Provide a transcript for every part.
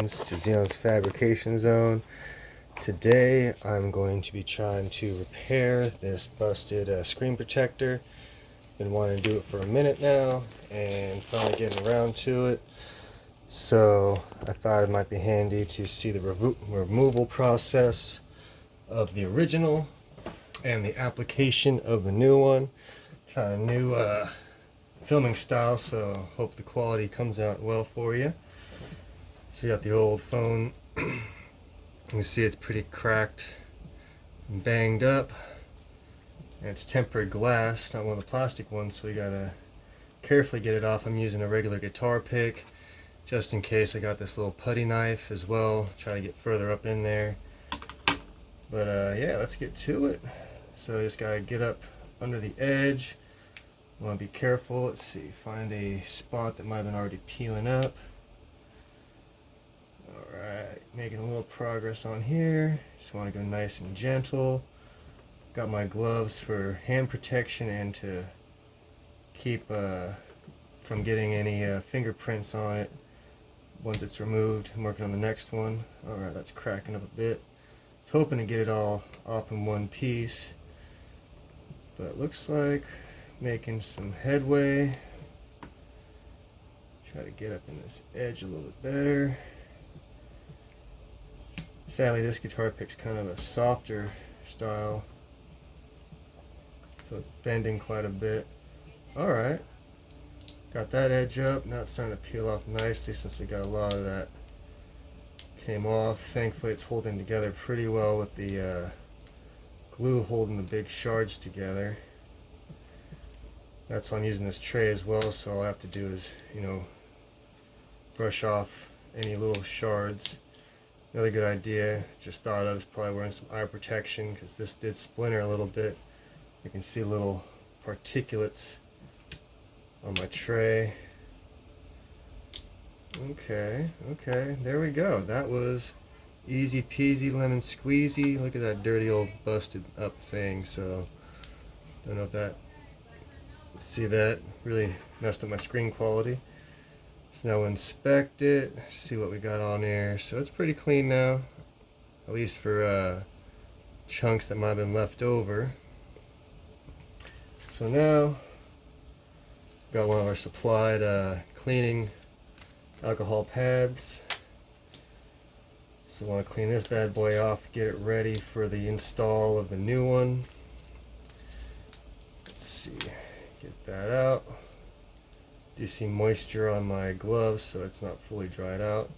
youtubians, to Zeon's fabrication zone. Today I'm going to be trying to repair this busted screen protector. Been wanting to do it for a minute now and finally getting around to it. So I thought it might be handy to see the removal process of the original and the application of the new one. Trying a new filming style, so hope the quality comes out well for you. So you got the old phone. You can see it's pretty cracked and banged up, and it's tempered glass, not one of the plastic ones, so we gotta carefully get it off. I'm using a regular guitar pick just in case. I got this little putty knife as well, try to get further up in there. But yeah, let's get to it. So just gotta get up under the edge. Want to be careful. Let's see, find a spot that might have been already peeling up. Alright, making a little progress on here. Just want to go nice and gentle. Got my gloves for hand protection and to keep from getting any fingerprints on it once it's removed. I'm working on the next one. Alright, that's cracking up a bit. I was hoping to get it all off in one piece, but it looks like making some headway. Try to get up in this edge a little bit better. Sadly, this guitar pick's kind of a softer style, so it's bending quite a bit. Alright, got that edge up. Now it's starting to peel off nicely since we got a lot of that came off. Thankfully it's holding together pretty well with the glue holding the big shards together. That's why I'm using this tray as well, so all I have to do is, brush off any little shards. Another good idea, just thought of, is probably wearing some eye protection, because this did splinter a little bit. You can see little particulates on my tray. Okay, there we go. That was easy peasy lemon squeezy. Look at that dirty old busted up thing. So, don't know if that, see that, really messed up my screen quality. So now we'll inspect it, see what we got on there. So it's pretty clean now, at least for chunks that might have been left over. So now, got one of our supplied cleaning alcohol pads. So I want to clean this bad boy off, get it ready for the install of the new one. Let's see, get that out. Do see moisture on my gloves, so it's not fully dried out.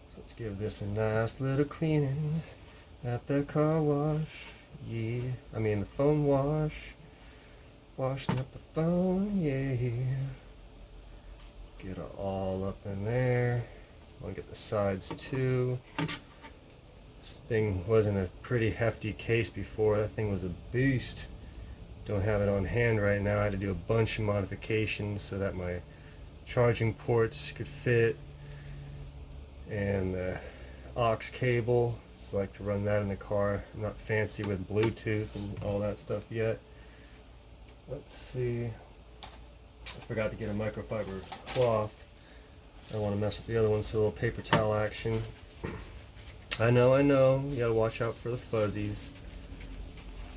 So let's give this a nice little cleaning at the car wash. Yeah, I mean the phone wash. Washing up the phone, yeah. Get it all up in there. I want to get the sides too. This thing wasn't a pretty hefty case before. That thing was a beast. Don't have it on hand right now. I had to do a bunch of modifications so that my charging ports could fit, and the aux cable. Just like to run that in the car. I'm not fancy with Bluetooth and all that stuff yet. Let's see. I forgot to get a microfiber cloth. I don't want to mess up the other one, so a little paper towel action. I know, you gotta watch out for the fuzzies.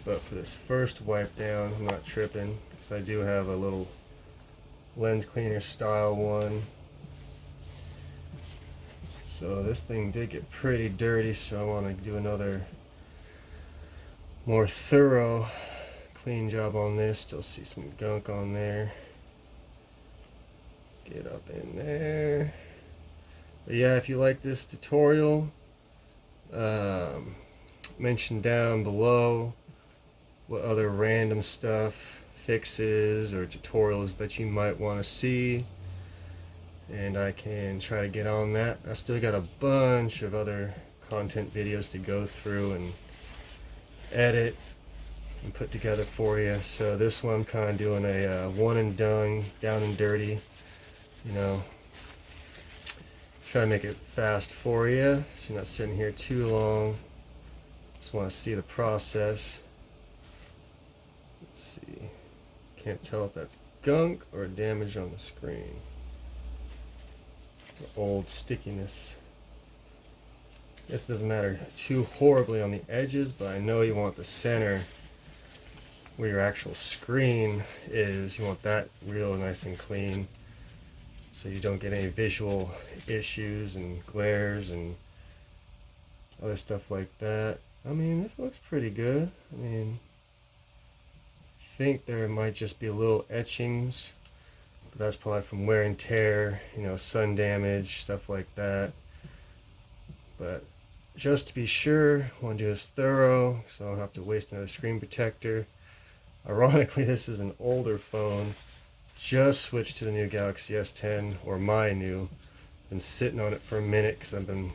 But for this first wipe down, I'm not tripping, because I do have a little lens cleaner style one. So this thing did get pretty dirty, so I want to do another more thorough clean job on this. Still see some gunk on there. Get up in there. But yeah, if you like this tutorial, mention down below what other random stuff, fixes, or tutorials that you might want to see, and I can try to get on that. I still got a bunch of other content videos to go through and edit and put together for you. So this one I'm kind of doing a one and done, down and dirty, try to make it fast for you so you're not sitting here too long. Just want to see the process. Let's see, can't tell if that's gunk or damage on the screen. The old stickiness this doesn't matter too horribly on the edges, but I know you want the center where your actual screen is, you want that real nice and clean so you don't get any visual issues and glares and other stuff like that. I mean, this looks pretty good. I mean, I think there might just be little etchings, but that's probably from wear and tear, you know, sun damage, stuff like that. But just to be sure, I want to do this thorough so I don't have to waste another screen protector. Ironically, this is an older phone. Just switched to the new Galaxy S10, or my new. Been sitting on it for a minute because I've been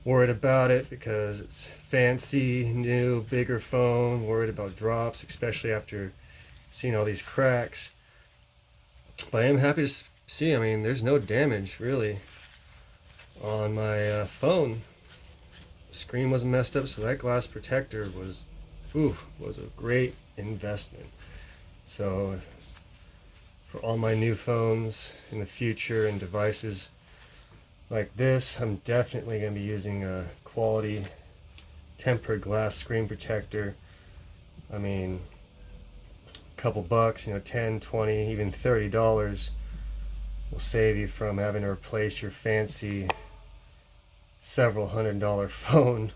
worried about it because it's fancy, new, bigger phone. Worried about drops, especially after seeing all these cracks. But I am happy to see, I mean, there's no damage really on my phone. The screen wasn't messed up, so that glass protector was a great investment. So for all my new phones in the future and devices like this, I'm definitely going to be using a quality tempered glass screen protector. I mean, a couple bucks, you know, 10, 20, even $30 will save you from having to replace your fancy several $100 phone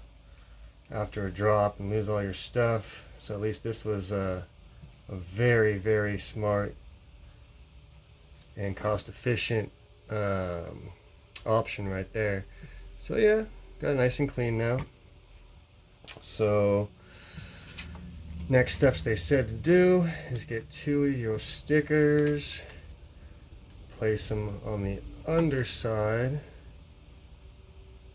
after a drop and lose all your stuff. So at least this was a very, very smart and cost efficient option right there. So yeah, got it nice and clean now. So next steps they said to do is get 2 of your stickers, place them on the underside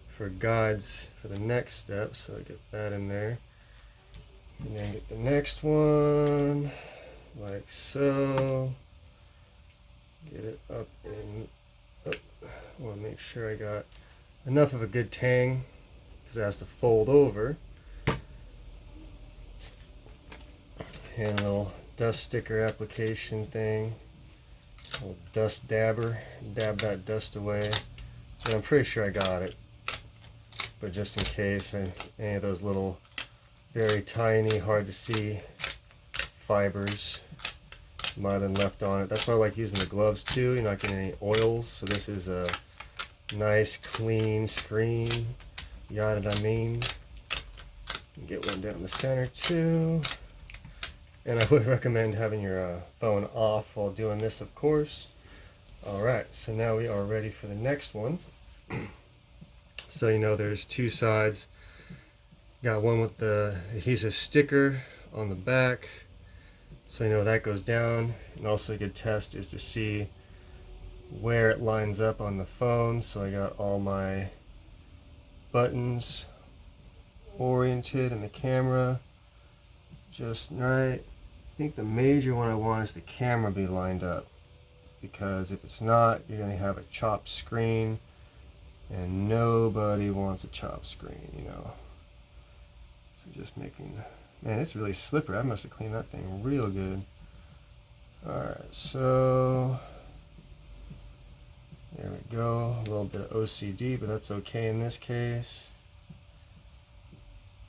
for guides for the next step, so I get that in there. And then get the next one, like so. Get it up and up. I want to make sure I got enough of a good tang, because it has to fold over. And a little dust sticker application thing. A little dust dabber. Dab that dust away. And I'm pretty sure I got it. But just in case any of those little very tiny, hard to see fibers might have been left on it. That's why I like using the gloves too. You're not getting any oils. So this is a nice clean screen. You got it, I mean. Get one down the center too. And I would recommend having your phone off while doing this, of course. Alright, so now we are ready for the next one. So you know there's 2 sides. Got one with the adhesive sticker on the back, so you know that goes down. And also a good test is to see where it lines up on the phone. So I got all my buttons oriented in the camera just right. I think the major one I want is the camera be lined up, because if it's not, you're going to have a chopped screen, and nobody wants a chopped screen, you know. So just making, man, it's really slippery. I must have cleaned that thing real good. Alright, so there we go. A little bit of OCD, but that's okay in this case.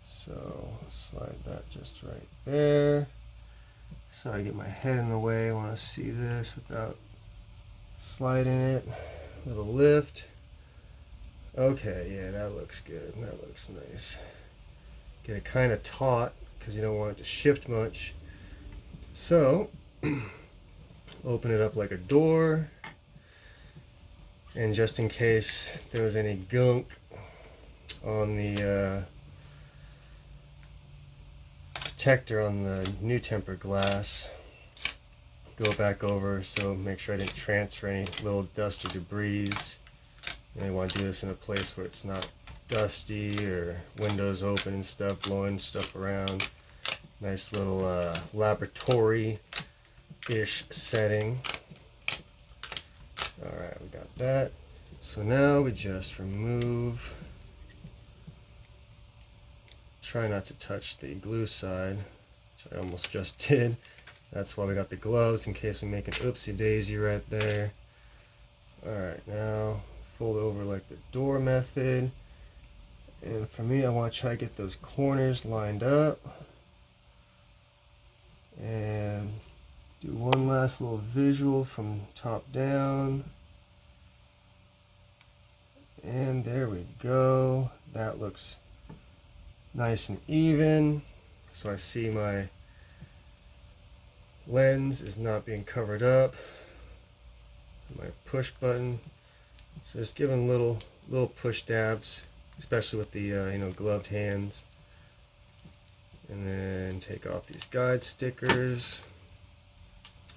So slide that just right there. So I get my head in the way. I want to see this without sliding it. Little lift. Okay, yeah, that looks good. That looks nice. Get it kind of taut because you don't want it to shift much. So open it up like a door. And just in case there was any gunk on the protector on the new tempered glass, go back over, so make sure I didn't transfer any little dust or debris. You want to do this in a place where it's not dusty or windows open and stuff, blowing stuff around. Nice little laboratory-ish setting. Alright, we got that. So now we just remove, try not to touch the glue side, which I almost just did. That's why we got the gloves, in case we make an oopsie daisy right there. Alright, now fold over like the door method. And for me, I want to try to get those corners lined up. And do one last little visual from top down. And there we go. That looks nice and even. So I see my lens is not being covered up. My push button. So just giving little push dabs, especially with the gloved hands. And then take off these guide stickers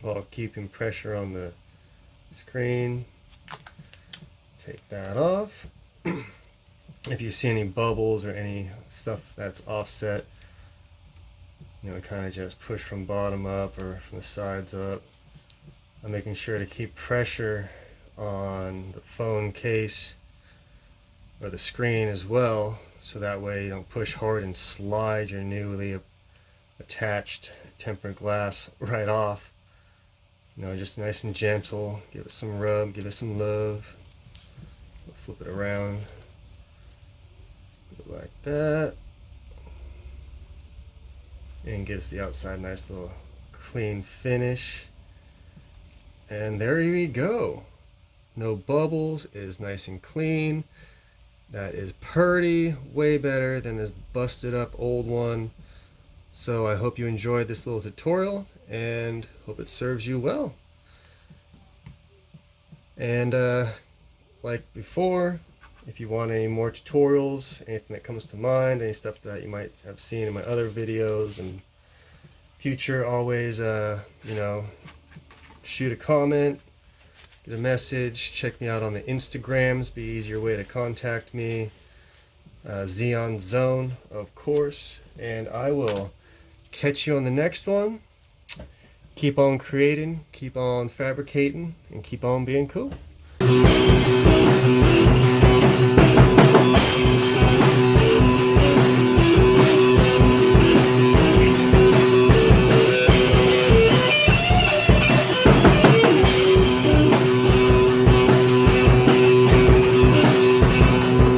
while keeping pressure on the screen. Take that off. If you see any bubbles or any stuff that's offset, kind of just push from bottom up or from the sides up. I'm making sure to keep pressure on the phone case or the screen as well, so that way you don't push hard and slide your newly attached tempered glass right off. Just nice and gentle. Give it some rub, give it some love. Flip it around like that, and gives the outside nice little clean finish. And there we go. No bubbles, it is nice and clean. That is pretty, way better than this busted up old one. So I hope you enjoyed this little tutorial and hope it serves you well. And like before, if you want any more tutorials, anything that comes to mind, any stuff that you might have seen in my other videos and future, always shoot a comment, get a message, check me out on the Instagrams, be easier way to contact me. Xeon Zone, of course, and I will catch you on the next one. Keep on creating, keep on fabricating, and keep on being cool.